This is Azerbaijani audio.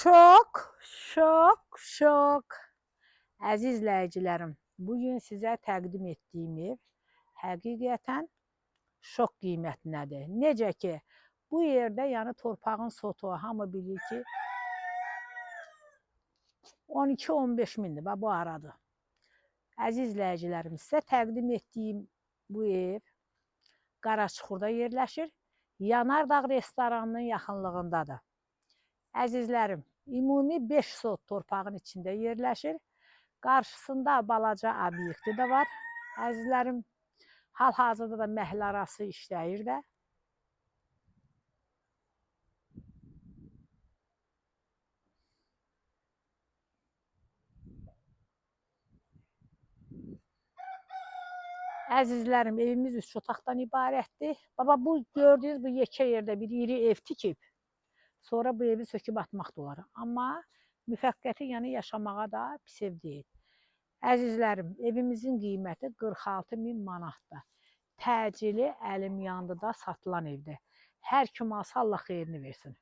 Şok. Əziz izləyicilərim, bugün sizə təqdim etdiyim ev həqiqətən şok qiymətindədir. Necə ki, bu yerdə yəni torpağın sotu hamı bilir ki 12-15 mindir bu aradır. Əziz izləyicilərim, sizə təqdim etdiyim bu ev Qaraçuxurda yerləşir. Yanardağ restoranının yaxınlığındadır. Əzizlərim, ümumi 5 sot torpağın içində yerləşir. Qarşısında balaca obyekti də var. Əzizlərim, hal-hazırda da məhəllə arası işləyir də. Əzizlərim, evimiz 3 otaqdan ibarətdir. Baba, bu gördüyünüz bu yekə yerdə bir iri ev tikib. Sonra bu evi söküb atmaq da olar. Amma müvəqqəti yəni yaşamağa da pis ev deyil. Əzizlərim, evimizin qiyməti 46 min manatdır. Təcili əlim yandıda satılan evdir. Hər kim alsa Allah xeyrini versin.